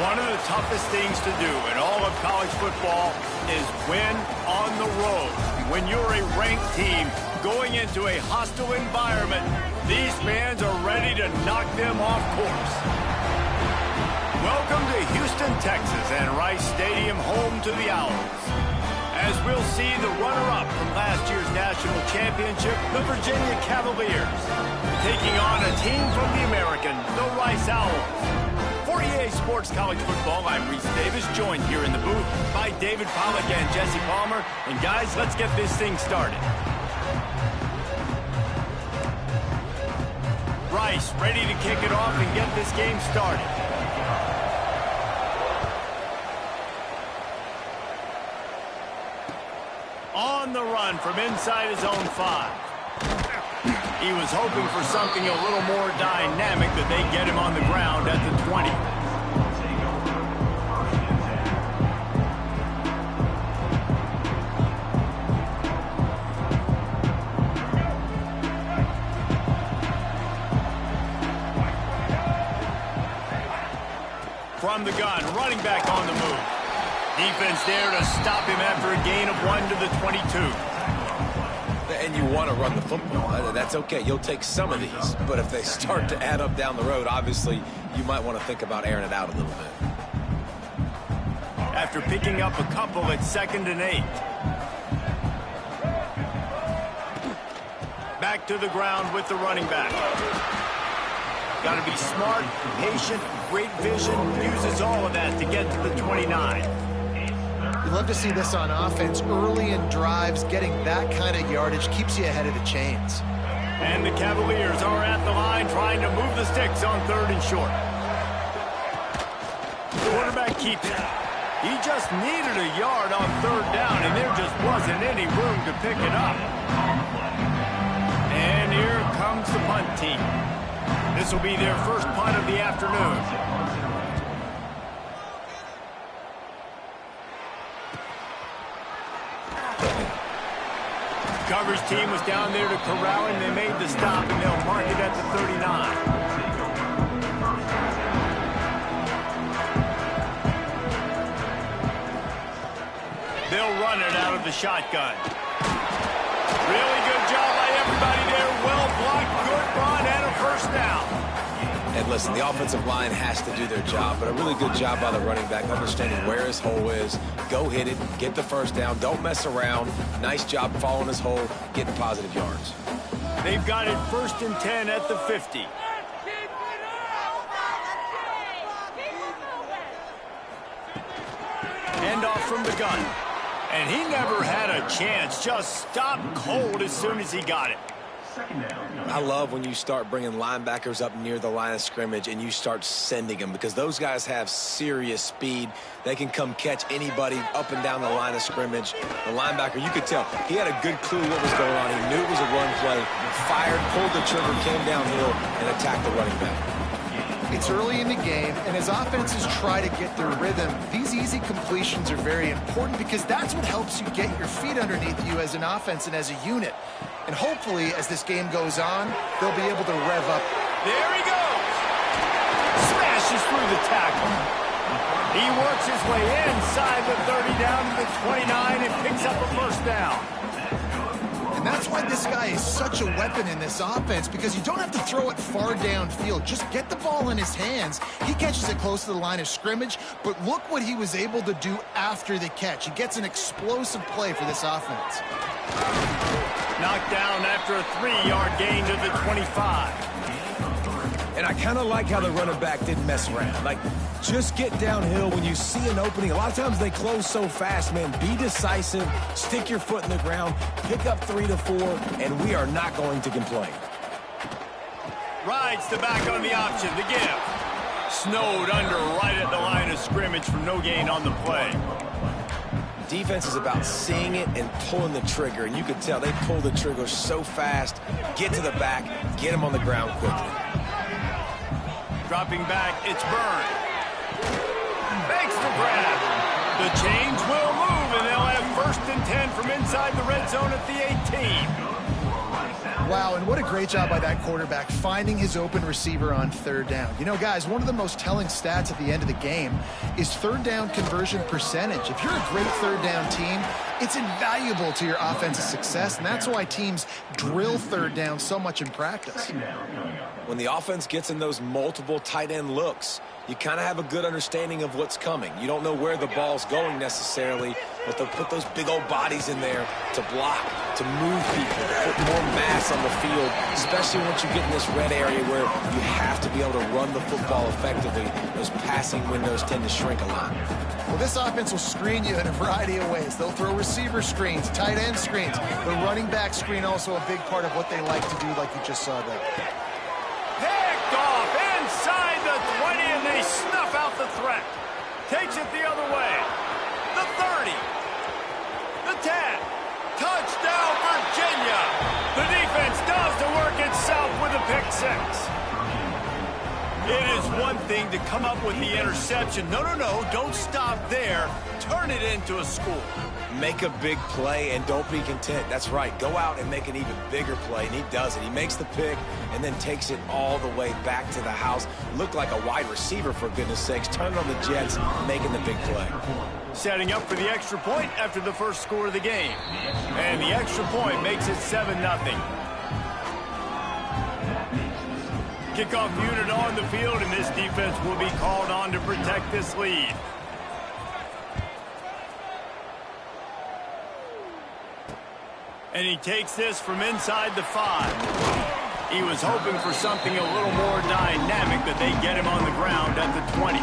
One of the toughest things to do in all of college football is win on the road. When you're a ranked team going into a hostile environment, these fans are ready to knock them off course. Welcome to Houston, Texas, and Rice Stadium, home to the Owls. As we'll see the runner-up from last year's national championship, the Virginia Cavaliers, taking on a team from the American, the Rice Owls. For EA Sports College Football, I'm Reese Davis, joined here in the booth by David Pollack and Jesse Palmer. And guys, let's get this thing started. Rice ready to kick it off and get this game started. On the run from inside his own 5. He was hoping for something a little more dynamic, that they get him on the ground at the 20. From the gun, running back on the move. Defense there to stop him after a gain of 1 to the 22. And you want to run the football. That's okay. You'll take some of these. But if they start to add up down the road, obviously, you might want to think about airing it out a little bit. After picking up a couple at 2nd and 8. Back to the ground with the running back. Got to be smart, patient, great vision. Uses all of that to get to the 29. Love to see this on offense. Early in drives, getting that kind of yardage keeps you ahead of the chains. And the Cavaliers are at the line trying to move the sticks on 3rd and short. The quarterback keeps it. He just needed a yard on 3rd down, and there just wasn't any room to pick it up. And here comes the punt team. This will be their first punt of the afternoon. Coverage team was down there to corral him. They made the stop, and they'll mark it at the 39. They'll run it out of the shotgun. Really good job by everybody there. Well blocked, good run, and a first down. And listen, the offensive line has to do their job, but a really good job by the running back, understanding where his hole is. Go hit it, get the first down, don't mess around. Nice job following his hole, getting positive yards. They've got it 1st and 10 at the 50. Hand off from the gun. And he never had a chance, just stopped cold as soon as he got it. I love when you start bringing linebackers up near the line of scrimmage and you start sending them, because those guys have serious speed. They can come catch anybody up and down the line of scrimmage. The linebacker, you could tell, he had a good clue what was going on. He knew it was a run play, fired, pulled the trigger, came downhill, and attacked the running back. It's early in the game, and as offenses try to get their rhythm, these easy completions are very important, because that's what helps you get your feet underneath you as an offense and as a unit. And hopefully, as this game goes on, they'll be able to rev up. There he goes! Smashes through the tackle. He works his way inside the 30 down to the 29 and picks up a first down. And that's why this guy is such a weapon in this offense, because you don't have to throw it far downfield. Just get the ball in his hands. He catches it close to the line of scrimmage, but look what he was able to do after the catch. He gets an explosive play for this offense. Knocked down after a 3-yard gain to the 25. And I kind of like how the running back didn't mess around. Like, just get downhill when you see an opening. A lot of times they close so fast, man. Be decisive, stick your foot in the ground, pick up 3 to 4, and we are not going to complain. Rides the back on the option, the give. Snowed under right at the line of scrimmage for no gain on the play. Defense is about seeing it and pulling the trigger, and you can tell they pull the trigger so fast, get to the back, get him on the ground quickly. Dropping back, it's Byrne. Makes the grab. The chains will move, and they'll have 1st and 10 from inside the red zone at the 18. Wow, and what a great job by that quarterback finding his open receiver on third down. You know, guys, one of the most telling stats at the end of the game is third down conversion percentage. If you're a great third down team, it's invaluable to your offensive success, and that's why teams drill third down so much in practice. When the offense gets in those multiple tight end looks, you kind of have a good understanding of what's coming. You don't know where the ball's going necessarily, but they'll put those big old bodies in there to block, to move people, to put more mass on the field, especially once you get in this red area where you have to be able to run the football effectively. Those passing windows tend to shrink a lot. Well, this offense will screen you in a variety of ways. They'll throw receiver screens, tight end screens. The running back screen also a big part of what they like to do, like you just saw there. Picked off inside the 20, and they snuff out the threat. Takes it the other way. The 30. The 10. Touchdown, Virginia. The defense does the work itself with a pick six. It is one thing to come up with the interception. No, don't stop there. Turn it into a score. Make a big play and don't be content. That's right. Go out and make an even bigger play, and he does it. He makes the pick and then takes it all the way back to the house. Looked like a wide receiver, for goodness sakes. Turning on the Jets, making the big play. Setting up for the extra point after the first score of the game. And the extra point makes it 7-0. Kickoff unit on the field, and this defense will be called on to protect this lead. And he takes this from inside the 5. He was hoping for something a little more dynamic, but they get him on the ground at the 20.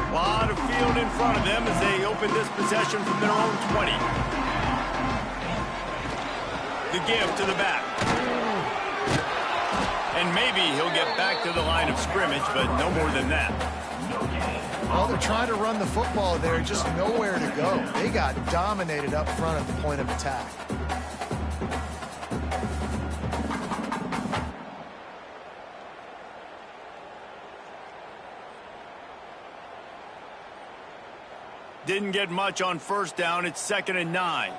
A lot of field in front of them as they open this possession from their own 20. The give to the back. And maybe he'll get back to the line of scrimmage, but no more than that. Well, they're trying to run the football there, just nowhere to go. They got dominated up front at the point of attack. Didn't get much on first down. It's 2nd and 9.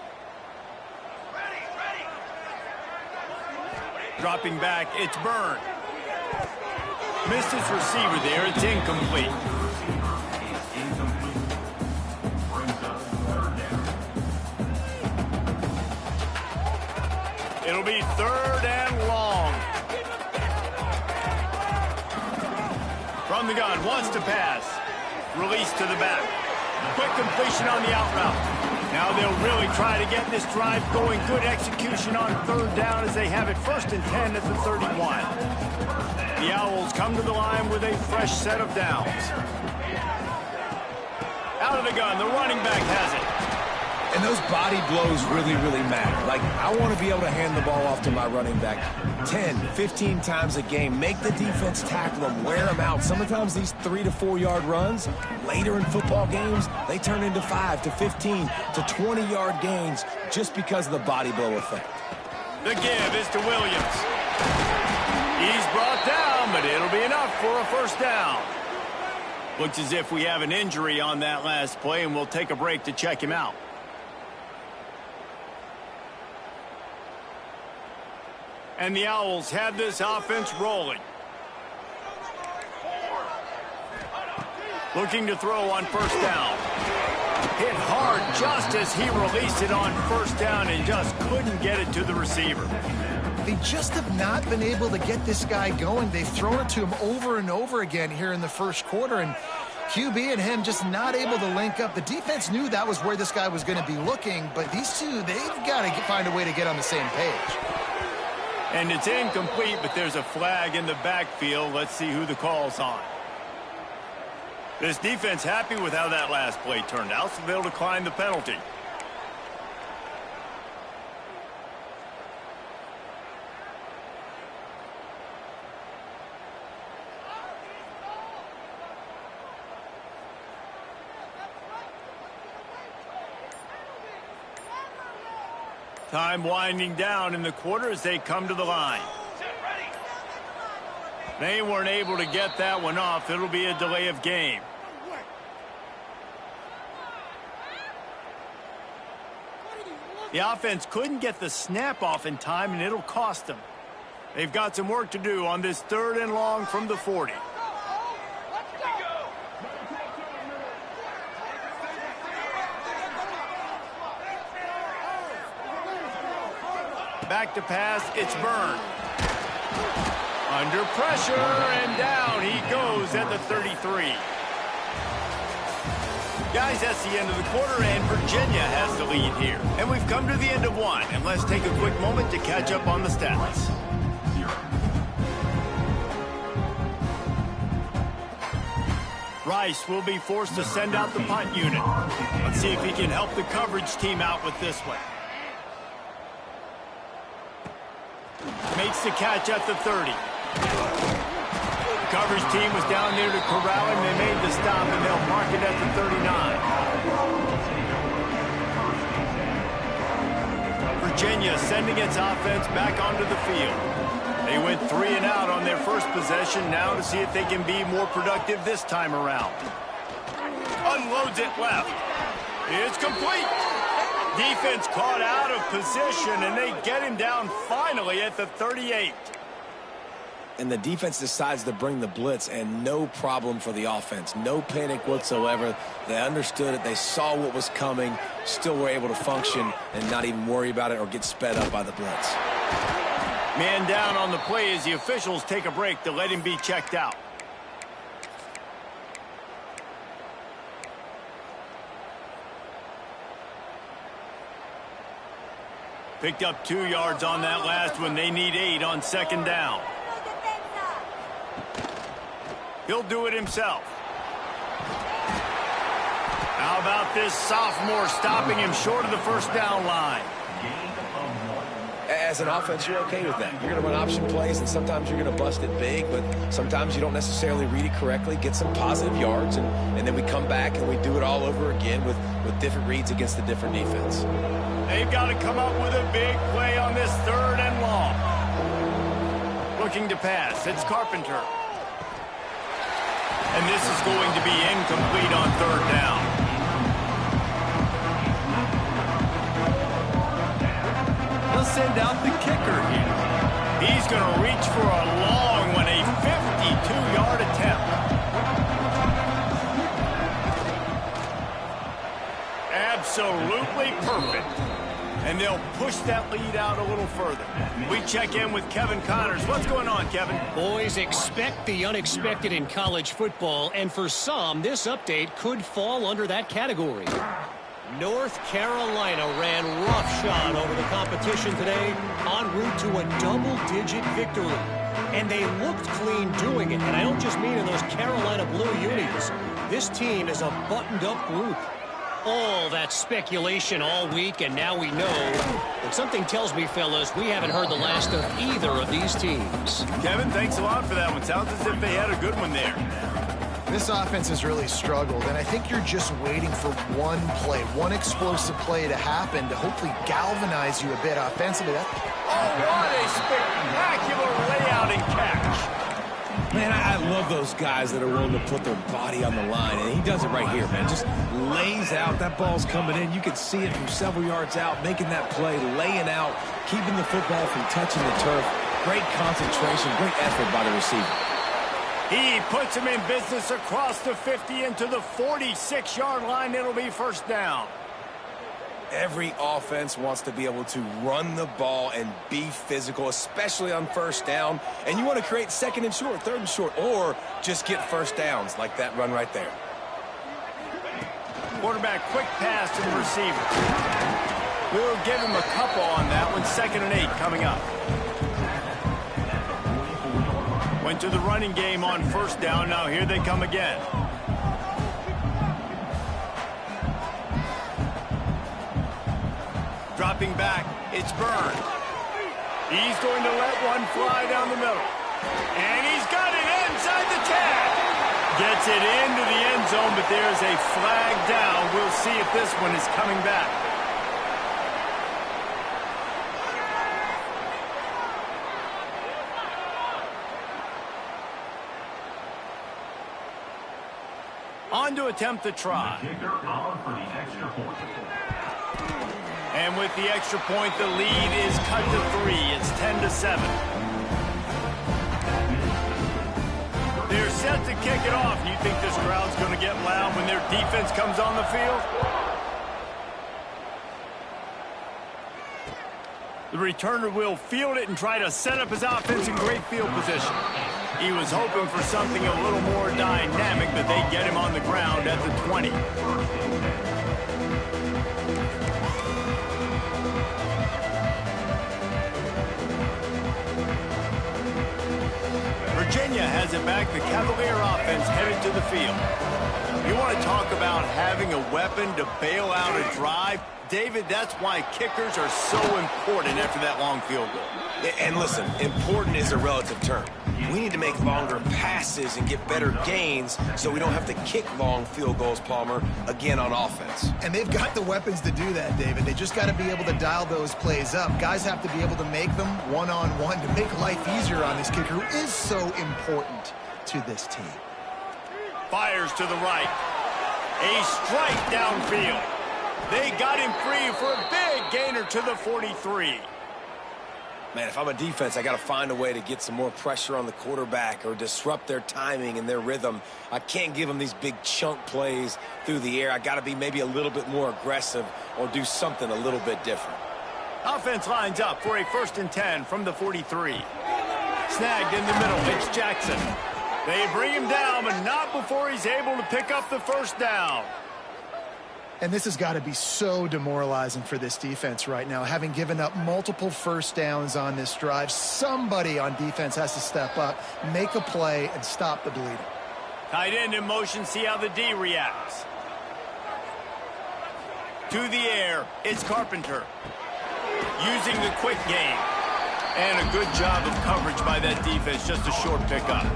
Dropping back, it's Byrne. Missed his receiver there. It's incomplete. It'll be 3rd and long. From the gun, wants to pass. Release to the back. Quick completion on the out route. Now they'll really try to get this drive going. Good execution on 3rd down as they have it 1st and 10 at the 31. The Owls come to the line with a fresh set of downs. Out of the gun, the running back has it. And those body blows really, really matter. Like, I want to be able to hand the ball off to my running back 10, 15 times a game. Make the defense tackle them, wear them out. Sometimes these 3 to 4 yard runs, later in football games, they turn into 5 to 15 to 20 yard gains just because of the body blow effect. The give is to Williams. He's brought down, but it'll be enough for a 1st down. Looks as if we have an injury on that last play, and we'll take a break to check him out. And the Owls have this offense rolling. Looking to throw on 1st down. Hit hard just as he released it on 1st down and just couldn't get it to the receiver. They just have not been able to get this guy going. They've thrown it to him over and over again here in the 1st quarter, and QB and him just not able to link up. The defense knew that was where this guy was going to be looking, but these two, they've got to find a way to get on the same page. And it's incomplete, but there's a flag in the backfield. Let's see who the call's on. This defense happy with how that last play turned out, so they'll decline the penalty. Time winding down in the quarter as they come to the line. They weren't able to get that one off. It'll be a delay of game. The offense couldn't get the snap off in time, and it'll cost them. They've got some work to do on this 3rd and long from the 40. Back to pass, it's Byrne. Under pressure, and down he goes at the 33. Guys, that's the end of the quarter, and Virginia has the lead here. And we've come to the end of one, and let's take a quick moment to catch up on the stats. Rice will be forced to send out the punt unit. Let's see if he can help the coverage team out with this one. Makes the catch at the 30. Coverage team was down there to corral him. They made the stop, and they'll mark it at the 39. Virginia sending its offense back onto the field. They went 3 and out on their first possession, now to see if they can be more productive this time around. Unloads it left. It's complete. Defense caught out of position, and they get him down finally at the 38. And the defense decides to bring the blitz, and no problem for the offense. No panic whatsoever. They understood it. They saw what was coming, still were able to function and not even worry about it or get sped up by the blitz. Man down on the play as the officials take a break to let him be checked out. Picked up 2 yards on that last one. They need 8 on 2nd down. He'll do it himself. How about this sophomore stopping him short of the 1st down line? As an offense, you're okay with that. You're going to run option plays, and sometimes you're going to bust it big, but sometimes you don't necessarily read it correctly, get some positive yards, and then we come back and we do it all over again with different reads against the different defense. They've got to come up with a big play on this 3rd and long. Looking to pass. It's Carpenter. And this is going to be incomplete on 3rd down. He'll send out the kicker here. He's going to reach for a long one, a 52-yard attempt. Absolutely perfect. And they'll push that lead out a little further. We check in with Kevin Connors. What's going on, Kevin? Boys, expect the unexpected in college football, and for some, this update could fall under that category. North Carolina ran roughshod over the competition today en route to a double-digit victory. And they looked clean doing it, and I don't just mean in those Carolina blue unis. This team is a buttoned-up group. All that speculation all week, and now we know. But something tells me, fellas, we haven't heard the last of either of these teams. Kevin, thanks a lot for that one. Sounds as if they had a good one there. This offense has really struggled, and I think you're just waiting for one play, one explosive play to happen to hopefully galvanize you a bit offensively. Oh, what a spectacular layout and catch. Man, I love those guys that are willing to put their body on the line, and he does it right here, man. Just lays out. That ball's coming in. You can see it from several yards out, making that play, laying out, keeping the football from touching the turf. Great concentration, great effort by the receiver. He puts him in business across the 50 into the 46-yard line. It'll be 1st down. Every offense wants to be able to run the ball and be physical, especially on 1st down. And you want to create 2nd and short, 3rd and short, or just get 1st downs like that run right there. Quarterback, quick pass to the receiver. We'll give him a couple on that one. 2nd and 8 coming up. Went to the running game on 1st down. Now here they come again. Dropping back, it's Byrne. He's going to let one fly down the middle. And he's got it inside the tag. Gets it into the end zone, but there's a flag down. We'll see if this one is coming back. On to attempt the try. And with the extra point, the lead is cut to 3. It's 10-7. They're set to kick it off. You think this crowd's going to get loud when their defense comes on the field? The returner will field it and try to set up his offense in great field position. He was hoping for something a little more dynamic, but they get him on the ground at the 20. Virginia has it back. The Cavalier offense headed to the field. You want to talk about having a weapon to bail out a drive? David, that's why kickers are so important after that long field goal. And listen, important is a relative term. We need to make longer passes and get better gains so we don't have to kick long field goals, Palmer, again on offense. And they've got the weapons to do that, David. They just got to be able to dial those plays up. Guys have to be able to make them one-on-one to make life easier on this kicker who is so important to this team. Fires to the right. A strike downfield. They got him free for a big gainer to the 43. Man, if I'm a defense, I got to find a way to get some more pressure on the quarterback or disrupt their timing and their rhythm. I can't give them these big chunk plays through the air. I got to be maybe a little bit more aggressive or do something a little bit different. Offense lines up for a 1st and 10 from the 43. Snagged in the middle. It's Jackson. They bring him down, but not before he's able to pick up the first down. And this has got to be so demoralizing for this defense right now. Having given up multiple first downs on this drive, somebody on defense has to step up, make a play, and stop the bleeding. Tight end in motion, see how the D reacts. To the air, it's Carpenter. Using the quick game. And a good job of coverage by that defense, just a short pickup.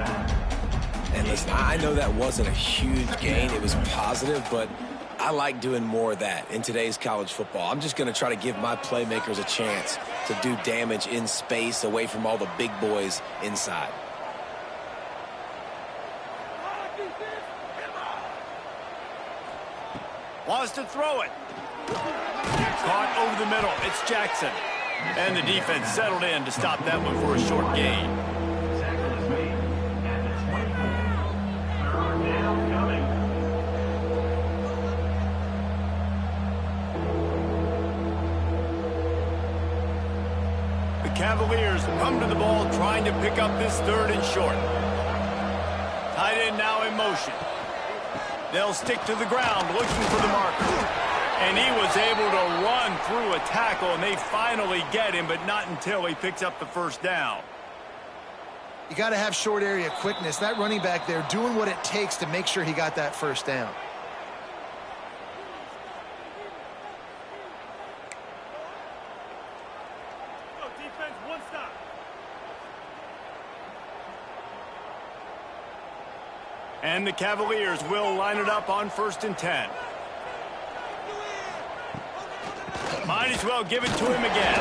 And listen, I know that wasn't a huge gain. It was positive, but I like doing more of that in today's college football. I'm just going to try to give my playmakers a chance to do damage in space away from all the big boys inside. Wants to throw it. Caught over the middle. It's Jackson. And the defense settled in to stop that one for a short gain. Cavaliers come to the ball trying to pick up this 3rd and short. Tight end now in motion. They'll stick to the ground looking for the marker. And he was able to run through a tackle, and they finally get him, but not until he picks up the first down. You got to have short area quickness. That running back there doing what it takes to make sure he got that first down. And the Cavaliers will line it up on 1st and 10. Might as well give it to him again.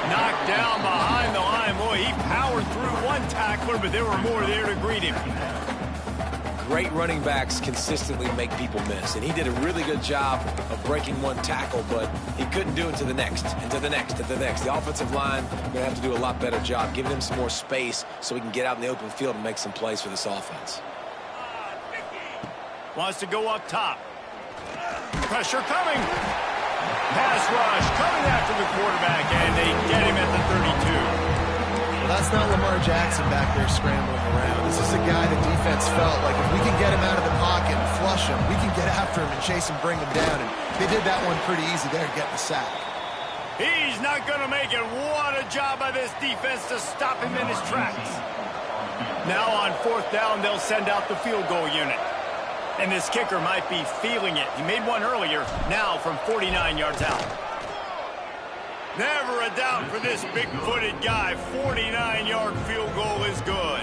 Knocked down behind the line. Boy, he powered through one tackler, but there were more there to greet him. Great running backs consistently make people miss, and he did a really good job of breaking one tackle, but he couldn't do it to the next, and to the next, and to the next. The offensive line going to have to do a lot better job, giving him some more space so he can get out in the open field and make some plays for this offense. Wants to go up top. Pressure coming. Pass rush coming after the quarterback, and they get him at the 32. Well, that's not Lamar Jackson back there scrambling around. This is a guy the defense felt like if we can get him out of the pocket and flush him, we can get after him and chase him, bring him down. And they did that one pretty easy there, getting the sack. He's not going to make it. What a job by this defense to stop him in his tracks. Now on 4th down, they'll send out the field goal unit. And this kicker might be feeling it. He made one earlier, now from 49 yards out. Never a doubt for this big-footed guy. 49-yard field goal is good.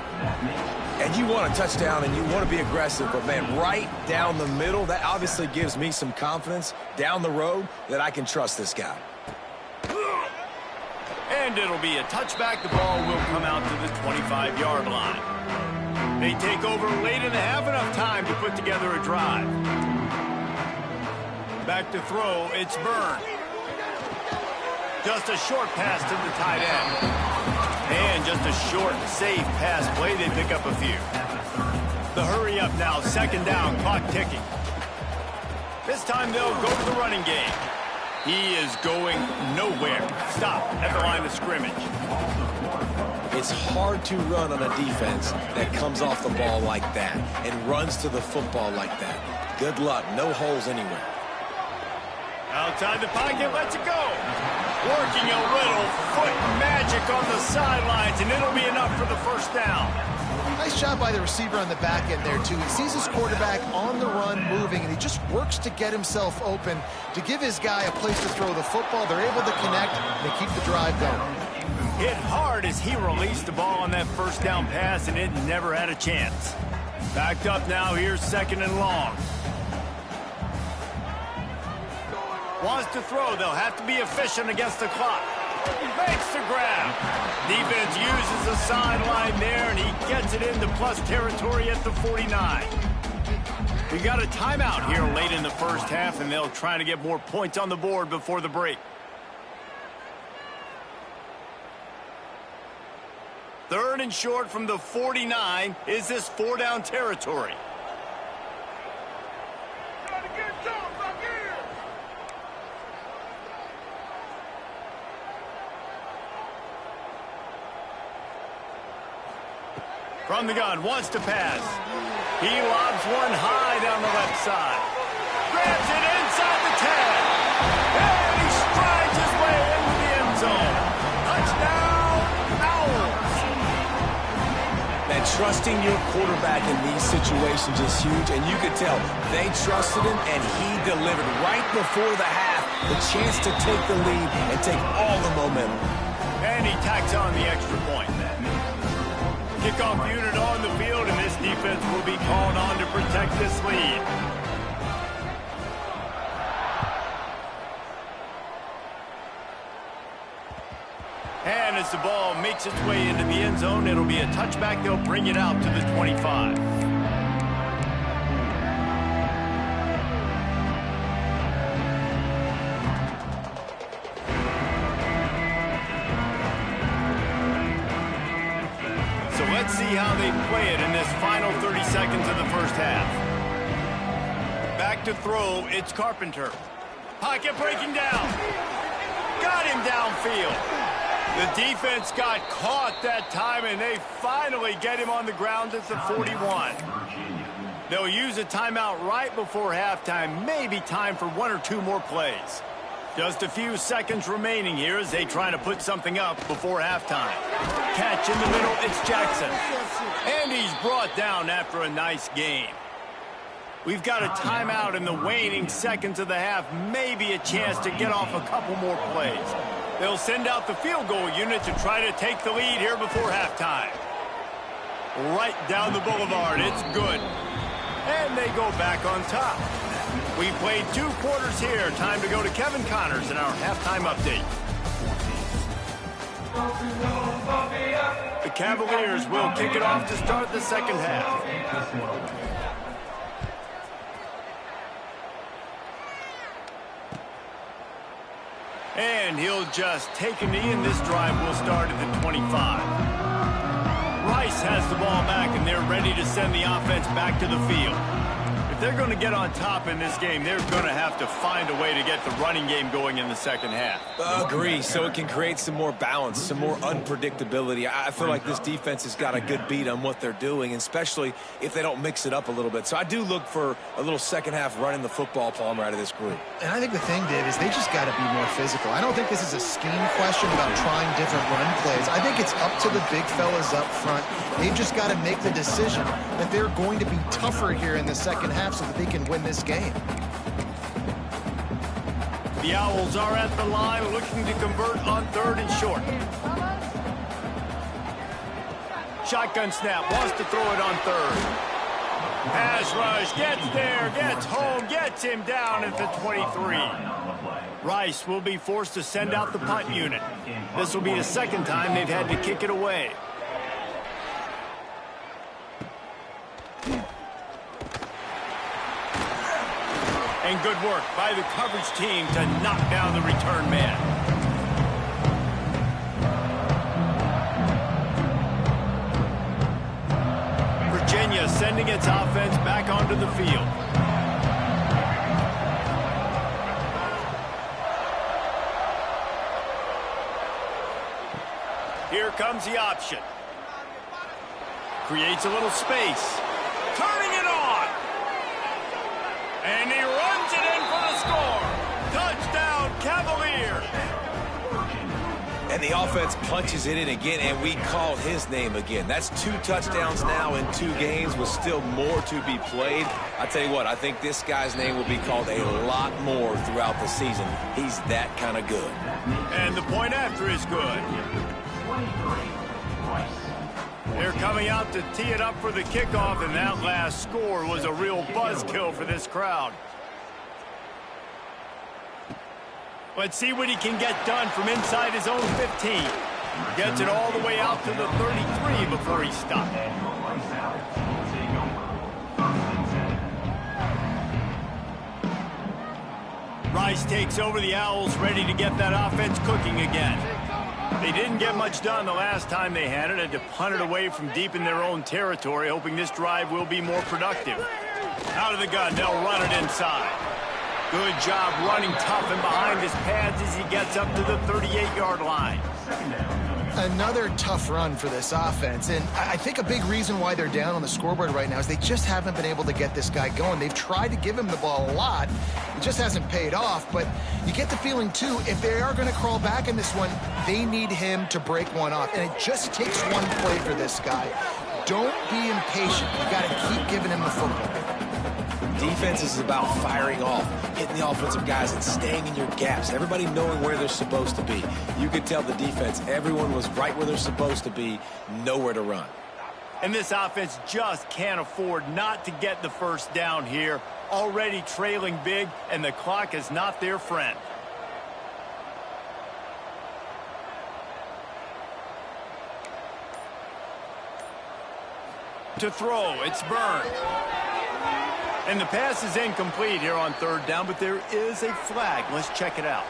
And you want a touchdown and you want to be aggressive, but man, right down the middle, that obviously gives me some confidence down the road that I can trust this guy. And it'll be a touchback. The ball will come out to the 25-yard line. They take over late in the half, enough time to put together a drive. Back to throw, it's Byrne. Just a short pass to the tight end. And just a short, safe pass play. They pick up a few. The hurry up now. Second down. Clock ticking. This time they'll go to the running game. He is going nowhere. Stop at the line of scrimmage. It's hard to run on a defense that comes off the ball like that and runs to the football like that. Good luck. No holes anywhere. Outside the pocket, lets it go. Working a little foot magic on the sidelines, and it'll be enough for the first down. Nice job by the receiver on the back end there, too. He sees his quarterback on the run moving, and he just works to get himself open to give his guy a place to throw the football. They're able to connect, and they keep the drive going. Hit hard as he released the ball on that first down pass, and it never had a chance. Backed up now. Here's second and long. Wants to throw. They'll have to be efficient against the clock. Makes the grab. Defense uses the sideline there, and he gets it into plus territory at the 49. We got a timeout here late in the first half, and they'll try to get more points on the board before the break. Third and short from the 49. Is this four-down territory? From the gun, wants to pass. He lobs one high down the left side. Grabs it inside the 10. And he strides his way into the end zone. Touchdown, Owls. And trusting your quarterback in these situations is huge, and you could tell they trusted him, and he delivered right before the half, the chance to take the lead and take all the momentum. And he tacks on the extra point. Kickoff unit on the field, and this defense will be called on to protect this lead. And as the ball makes its way into the end zone, it'll be a touchback. They'll bring it out to the 25. So let's see how they play it in this final 30 seconds of the first half. Back to throw, it's Carpenter. Pocket breaking down. Got him downfield. The defense got caught that time, and they finally get him on the ground at the 41. They'll use a timeout right before halftime. Maybe time for one or two more plays. Just a few seconds remaining here as they try to put something up before halftime. Catch in the middle, it's Jackson. And he's brought down after a nice game. We've got a timeout in the waning seconds of the half. Maybe a chance to get off a couple more plays. They'll send out the field goal unit to try to take the lead here before halftime. Right down the boulevard, it's good. And they go back on top. We played 2 quarters here. Time to go to Kevin Connors in our halftime update. The Cavaliers will kick it off to start the second half. And he'll just take a knee, and this drive will start at the 25. Rice has the ball back, and they're ready to send the offense back to the field. If they're going to get on top in this game, they're going to have to find a way to get the running game going in the second half. Agree, so it can create some more balance, some more unpredictability. I feel like this defense has got a good beat on what they're doing, especially if they don't mix it up a little bit. So I do look for a little second half running the football, Palmer, out of this group. And I think the thing, Dave, is they just got to be more physical. I don't think this is a scheme question about trying different run plays. I think it's up to the big fellas up front. They've just got to make the decision that they're going to be tougher here in the second half so that they can win this game. The Owls are at the line looking to convert on 3rd and short. Shotgun snap, wants to throw it on 3rd. Pass rush, gets there, gets home, gets him down at the 23. Rice will be forced to send out the punt unit. This will be the second time they've had to kick it away. And good work by the coverage team to knock down the return man. Virginia sending its offense back onto the field. Here comes the option. Creates a little space. Turning it on. And he runs it in for the score. Touchdown, Cavaliers. And the offense punches it in again, and we call his name again. That's 2 touchdowns now in 2 games with still more to be played. I tell you what, I think this guy's name will be called a lot more throughout the season. He's that kind of good. And the point after is good. They're coming out to tee it up for the kickoff, and that last score was a real buzzkill for this crowd. Let's see what he can get done from inside his own 15. Gets it all the way out to the 33 before he stopped. Rice takes over. The Owls ready to get that offense cooking again. They didn't get much done the last time they had it. Had to punt it away from deep in their own territory, hoping this drive will be more productive. Out of the gun, they'll run it inside. Good job running tough and behind his pads as he gets up to the 38-yard line. Another tough run for this offense, and I think a big reason why they're down on the scoreboard right now is they just haven't been able to get this guy going. They've tried to give him the ball a lot. It just hasn't paid off, but you get the feeling, too, if they are going to crawl back in this one, they need him to break one off, and it just takes one play for this guy. Don't be impatient. You got to keep giving him the football. Defense is about firing off, hitting the offensive guys and staying in your gaps. Everybody knowing where they're supposed to be. You could tell the defense, everyone was right where they're supposed to be, nowhere to run. And this offense just can't afford not to get the first down here. Already trailing big, and the clock is not their friend. To throw, it's Byrne. And the pass is incomplete here on 3rd down, but there is a flag. Let's check it out.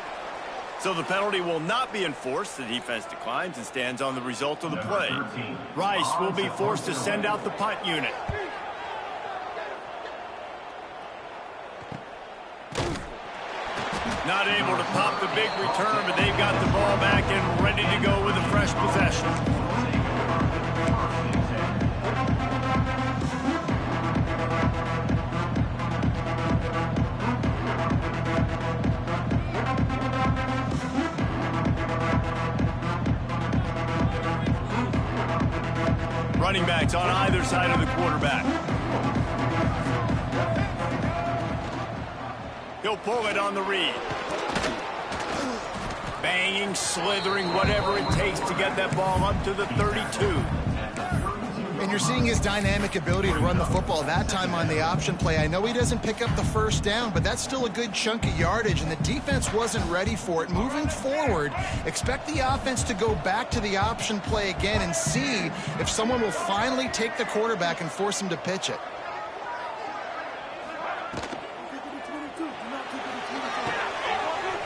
So the penalty will not be enforced. The defense declines and stands on the result of the play. Rice will be forced to send out the punt unit. Not able to pop the big return, but they've got the ball back and ready to go with a fresh possession. Running backs on either side of the quarterback. He'll pull it on the read. Banging, slithering, whatever it takes to get that ball up to the 32. And you're seeing his dynamic ability to run the football that time on the option play. I know he doesn't pick up the first down, but that's still a good chunk of yardage, and the defense wasn't ready for it. Moving forward, expect the offense to go back to the option play again and see if someone will finally take the quarterback and force him to pitch it.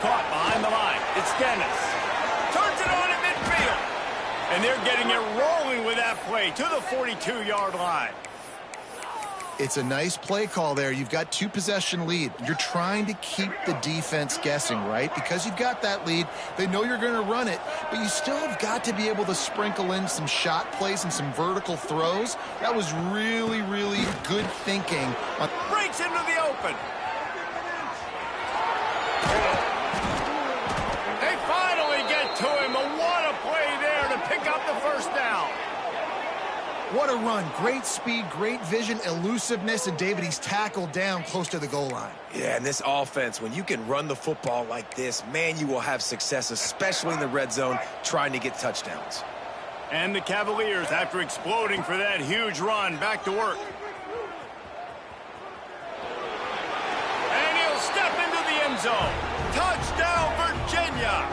Caught behind the line. It's Dennis. Turns it on at midfield. And they're getting it rolling with that play to the 42-yard line. It's a nice play call there. You've got 2-possession lead. You're trying to keep the defense guessing, right? Because you've got that lead, they know you're going to run it, but you still have got to be able to sprinkle in some shot plays and some vertical throws. That was really, really good thinking. Breaks into the open. They finally get to him. What a play there to pick up the first down. What a run. Great speed, great vision, elusiveness, and David, he's tackled down close to the goal line. Yeah, and this offense, when you can run the football like this, man, you will have success, especially in the red zone, trying to get touchdowns. And the Cavaliers, after exploding for that huge run, back to work. And he'll step into the end zone. Touchdown, Virginia!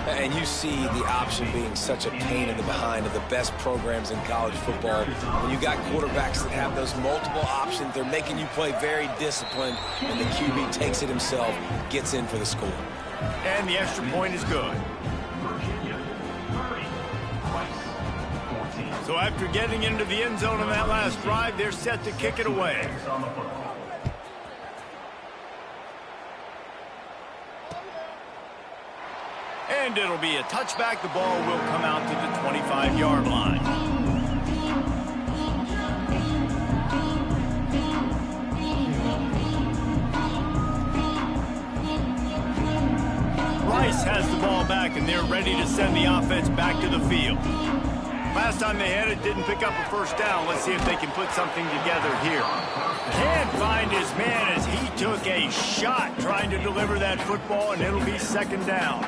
And you see the option being such a pain in the behind of the best programs in college football. When you got quarterbacks that have those multiple options, they're making you play very disciplined, and the QB takes it himself, gets in for the score. And the extra point is good. So after getting into the end zone on that last drive, they're set to kick it away. And it'll be a touchback. The ball will come out to the 25-yard line. Rice has the ball back, and they're ready to send the offense back to the field. Last time they had it, didn't pick up a first down. Let's see if they can put something together here. Can't find his man as he took a shot trying to deliver that football, and it'll be second down.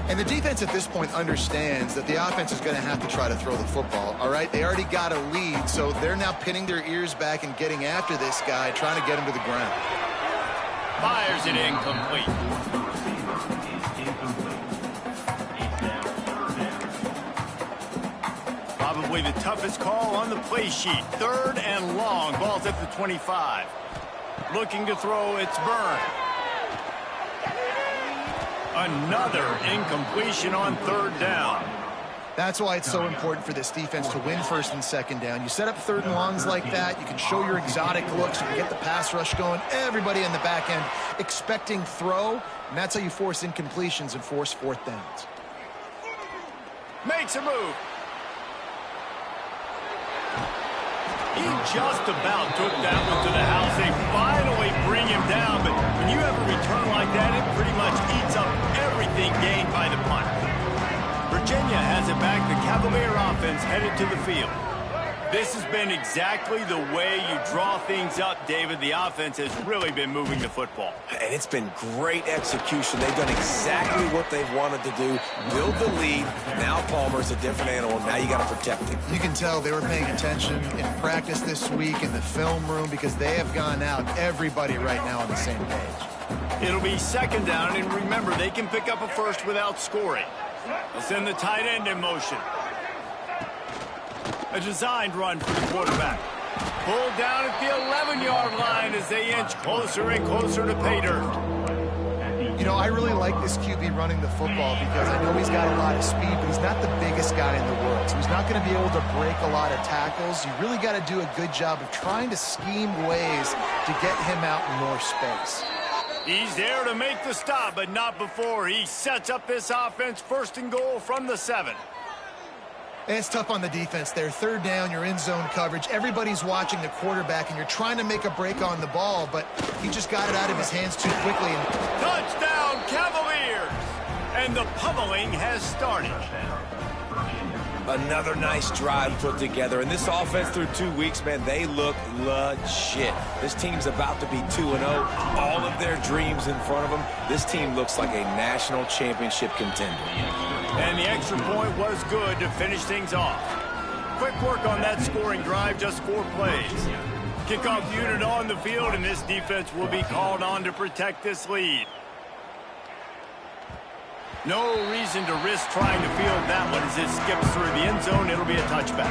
And the defense at this point understands that the offense is going to have to try to throw the football, all right? They already got a lead, so they're now pinning their ears back and getting after this guy, trying to get him to the ground. Fires it incomplete. Probably the toughest call on the play sheet. Third and long. Ball's at the 25. Looking to throw, it's Byrne. Another incompletion on third down. That's why it's so important for this defense to win first and second down. You set up third and longs like that, you can show your exotic looks, you can get the pass rush going, everybody in the back end expecting throw, and that's how you force incompletions and force fourth downs. Makes a move. He just about took that one to the house. They finally bring him down, but when you have a return like that, it pretty much eats up everything gained by the punt. Virginia has it back. The Cavalier offense headed to the field. This has been exactly the way you draw things up, David. The offense has really been moving the football. And it's been great execution. They've done exactly what they've wanted to do. Build the lead. Now Palmer's a different animal. Now you got to protect him. You can tell they were paying attention in practice this week in the film room because they have gone out, everybody right now on the same page. It'll be second down, and remember, they can pick up a first without scoring. They'll send the tight end in motion. A designed run for the quarterback. Pulled down at the 11-yard line as they inch closer and closer to pay dirt. You know, I really like this QB running the football because I know he's got a lot of speed, but he's not the biggest guy in the world. So he's not going to be able to break a lot of tackles. You really got to do a good job of trying to scheme ways to get him out in more space. He's there to make the stop, but not before he sets up this offense. First and goal from the 7. And it's tough on the defense there. Third down, you're in zone coverage. Everybody's watching the quarterback, and you're trying to make a break on the ball, but he just got it out of his hands too quickly. Touchdown, Cavaliers! And the pummeling has started. Another nice drive put together. And this offense through 2 weeks, man, they look legit. This team's about to be 2-0. All of their dreams in front of them. This team looks like a national championship contender. And the extra point was good to finish things off. Quick work on that scoring drive, just 4 plays. Kickoff unit on the field, and this defense will be called on to protect this lead. No reason to risk trying to field that one as it skips through the end zone. It'll be a touchback.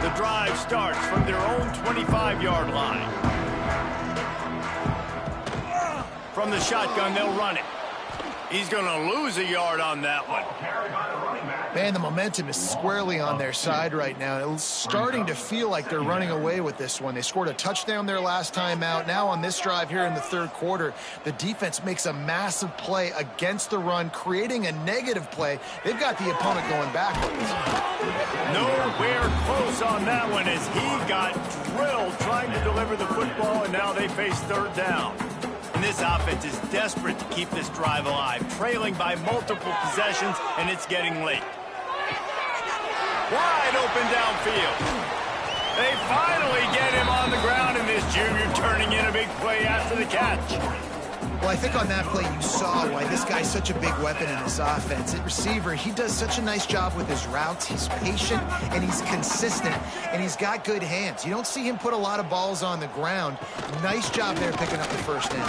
The drive starts from their own 25-yard line. From the shotgun, they'll run it. He's going to lose a yard on that one. Man, the momentum is squarely on their side right now. It's starting to feel like they're running away with this one. They scored a touchdown their last time out. Now on this drive here in the third quarter, the defense makes a massive play against the run, creating a negative play. They've got the opponent going backwards. Nowhere close on that one as he got drilled trying to deliver the football, and now they face third down. And this offense is desperate to keep this drive alive, trailing by multiple possessions, and it's getting late. Wide open downfield. They finally get him on the ground, and this junior turning in a big play after the catch. Well, I think on that play you saw why this guy's such a big weapon in this offense. At receiver, he does such a nice job with his routes. He's patient, and he's consistent, and he's got good hands. You don't see him put a lot of balls on the ground. Nice job there picking up the first down.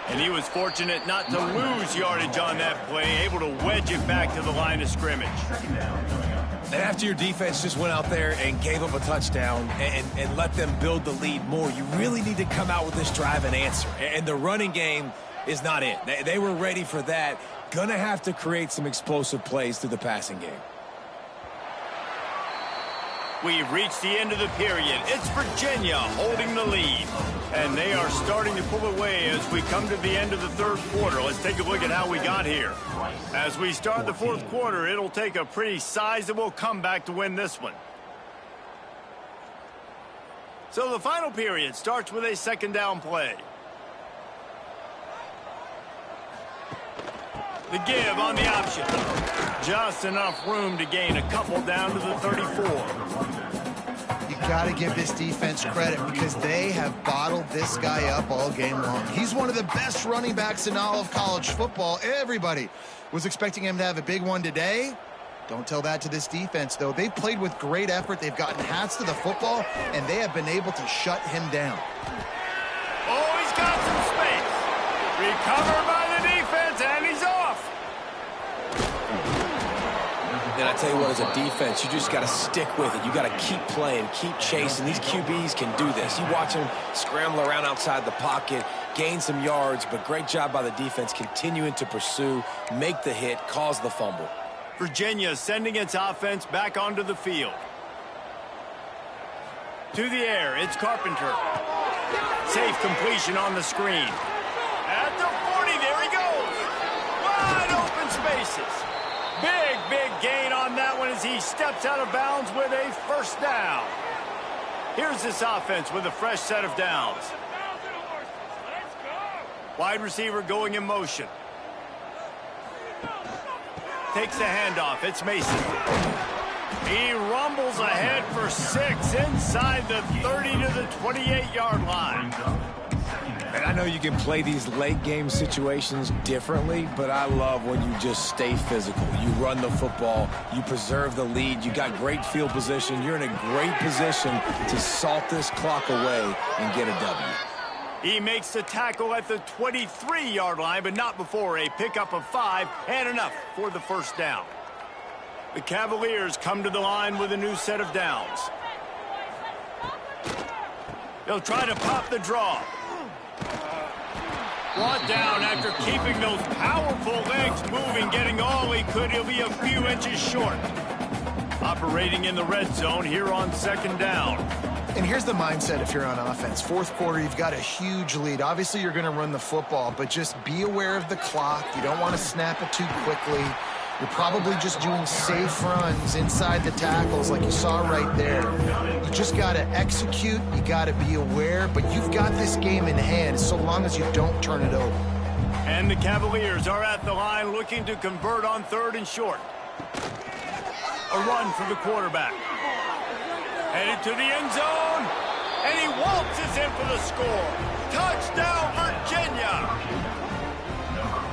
And he was fortunate not to lose yardage on that play, able to wedge it back to the line of scrimmage. And after your defense just went out there and gave up a touchdown and let them build the lead more, you really need to come out with this drive and answer. And the running game is not it. They were ready for that. Gonna have to create some explosive plays through the passing game. We've reached the end of the period. It's Virginia holding the lead. And they are starting to pull away as we come to the end of the third quarter. Let's take a look at how we got here. As we start the fourth quarter, it'll take a pretty sizable comeback to win this one. So the final period starts with a second down play. The give on the option. Just enough room to gain a couple down to the 34. You got to give this defense credit because they have bottled this guy up all game long. He's one of the best running backs in all of college football. Everybody was expecting him to have a big one today. Don't tell that to this defense, though. They've played with great effort. They've gotten hats to the football, and they have been able to shut him down. Oh, he's got some space. Recovered by the defense, and he's off. And I tell you what, as a defense, you just got to stick with it. You got to keep playing, keep chasing. These QBs can do this. You watch them scramble around outside the pocket, gain some yards, but great job by the defense continuing to pursue, make the hit, cause the fumble. Virginia sending its offense back onto the field. To the air, it's Carpenter. Safe completion on the screen. At the 40, there he goes. Wide open spaces. Big gain on that one as he steps out of bounds with a first down. Here's this offense with a fresh set of downs. Wide receiver going in motion. Takes the handoff. It's Mason. He rumbles ahead for 6 inside the 30 to the 28-yard line. And I know you can play these late game situations differently, but I love when you just stay physical. You run the football, you preserve the lead, you got great field position, you're in a great position to salt this clock away and get a W. He makes the tackle at the 23-yard line, but not before a pickup of 5 and enough for the first down. The Cavaliers come to the line with a new set of downs. They'll try to pop the draw. Brought down after keeping those powerful legs moving, getting all he could. He'll be a few inches short. Operating in the red zone here on second down. And here's the mindset if you're on offense. Fourth quarter, you've got a huge lead. Obviously, you're going to run the football, but just be aware of the clock. You don't want to snap it too quickly. You're probably just doing safe runs inside the tackles like you saw right there. You just got to execute. You got to be aware, but you've got this game in hand so long as you don't turn it over. And the Cavaliers are at the line looking to convert on third and short. A run for the quarterback. Headed to the end zone, and he waltzes in for the score. Touchdown, Virginia!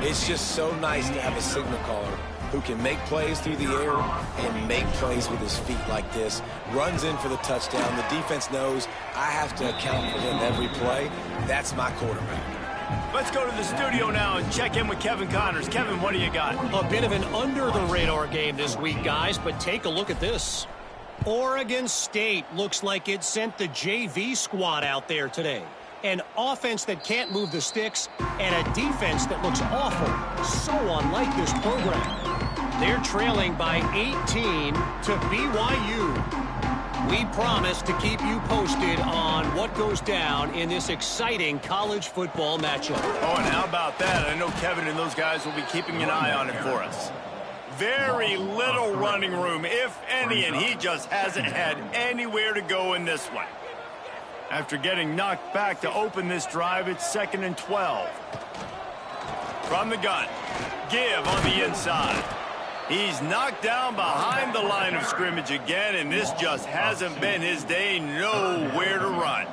It's just so nice to have a signal caller who can make plays through the air and make plays with his feet like this. Runs in for the touchdown. The defense knows I have to account for him every play. That's my quarterback. Let's go to the studio now and check in with Kevin Connors. Kevin, what do you got? A bit of an under-the-radar game this week, guys, but take a look at this. Oregon State looks like it sent the JV squad out there today. An offense that can't move the sticks and a defense that looks awful. So unlike this program. They're trailing by 18 to BYU. We promise to keep you posted on what goes down in this exciting college football matchup. Oh, and how about that? I know Kevin and those guys will be keeping an eye on it for us. Very little running room, if any, and he just hasn't had anywhere to go in this one. After getting knocked back to open this drive, it's 2nd and 12. From the gun, give on the inside. He's knocked down behind the line of scrimmage again, and this just hasn't been his day. Nowhere to run.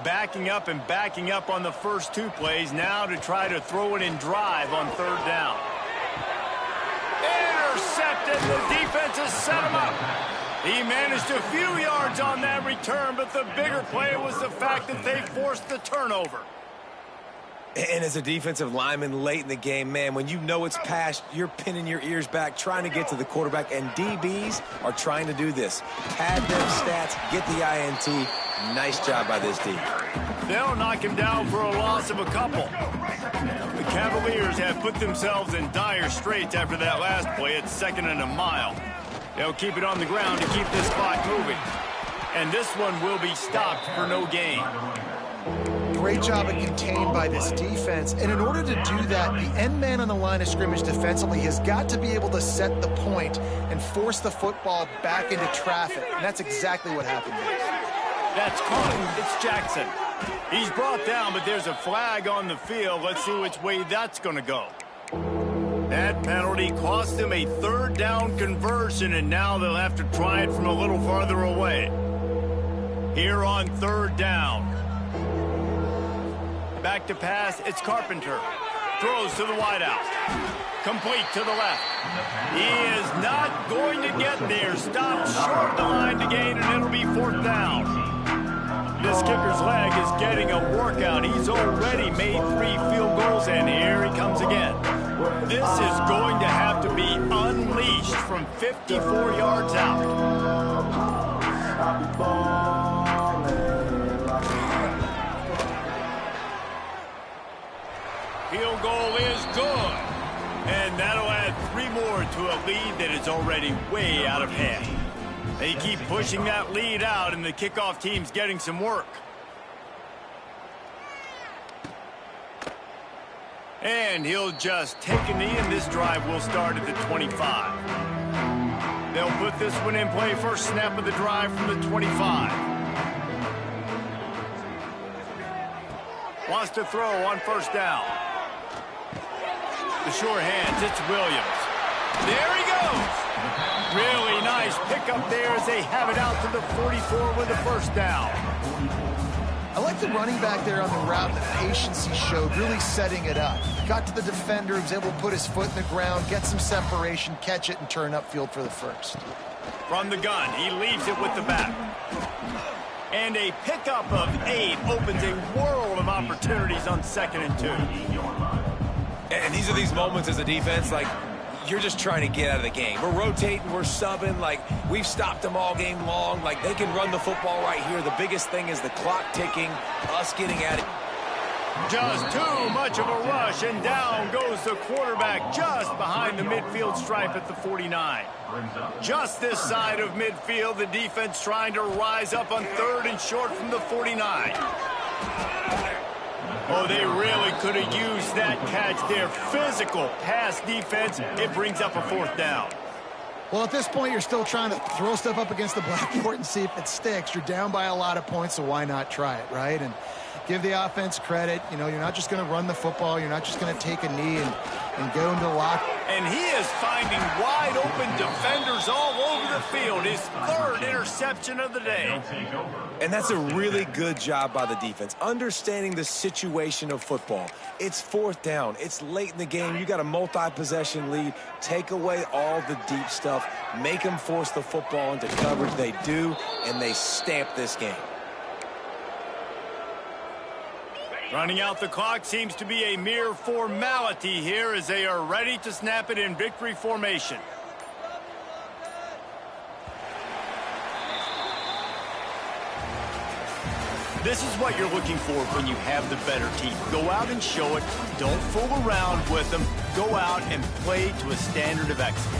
Backing up and backing up on the first 2 plays, now to try to throw it in drive on third down. Intercepted. The defense has set him up. He managed a few yards on that return, but the bigger play was the fact that they forced the turnover. And as a defensive lineman late in the game, man, when you know it's past, you're pinning your ears back, trying to get to the quarterback, and DBs are trying to do this. Pad them stats, get the INT. Nice job by this D. They'll knock him down for a loss of a couple. The Cavaliers have put themselves in dire straits after that last play at 2nd and a mile. They'll keep it on the ground to keep this clock moving. And this one will be stopped for no gain. Great job of contained by this defense. And in order to do that, the end man on the line of scrimmage defensively has got to be able to set the point and force the football back into traffic. And that's exactly what happened there. That's caught. It's Jackson. He's brought down, but there's a flag on the field. Let's see which way that's going to go. That penalty cost him a 3rd down conversion, and now they'll have to try it from a little farther away. Here on 3rd down. Back to pass, it's Carpenter. Throws to the wideout. Complete to the left. He is not going to get there. Stopped short of the line to gain, and it'll be 4th down. This kicker's leg is getting a workout. He's already made 3 field goals, and here he comes again. This is going to have to be unleashed from 54 yards out. Field goal is good. And that'll add 3 more to a lead that is already way out of hand. They keep pushing that lead out, and the kickoff team's getting some work. And he'll just take a knee, and this drive will start at the 25. They'll put this one in play. First snap of the drive from the 25. Wants to throw on 1st down. The sure hands, it's Williams. There he goes. Really nice pickup there as they have it out to the 44 with a 1st down. I like the running back there on the route, the patience he showed, really setting it up. Got to the defender, was able to put his foot in the ground, get some separation, catch it, and turn upfield for the 1st. From the gun, he leaves it with the back. And a pickup of 8 opens a world of opportunities on 2nd and 2. And these are these moments as a defense, like, you're just trying to get out of the game. We're rotating, we're subbing, like, we've stopped them all game long. Like, they can run the football right here. The biggest thing is the clock ticking, us getting at it. Just too much of a rush, and down goes the quarterback just behind the midfield stripe at the 49. Just this side of midfield, the defense trying to rise up on 3rd and short from the 49. Oh, they really could have used that catch there. Physical pass defense. It brings up a 4th down. Well, at this point, you're still trying to throw stuff up against the blackboard and see if it sticks. You're down by a lot of points, so why not try it, right? And give the offense credit. You know, you're not just going to run the football. You're not just going to take a knee and go into the lock. And he is finding wide open defenders all over the field. His 3rd interception of the day. And that's a really good job by the defense, understanding the situation of football. It's 4th down. It's late in the game. You got a multi-possession lead. Take away all the deep stuff. Make them force the football into coverage. They do, and they stamp this game. Running out the clock seems to be a mere formality here as they are ready to snap it in victory formation. This is what you're looking for when you have the better team. Go out and show it. Don't fool around with them. Go out and play to a standard of excellence.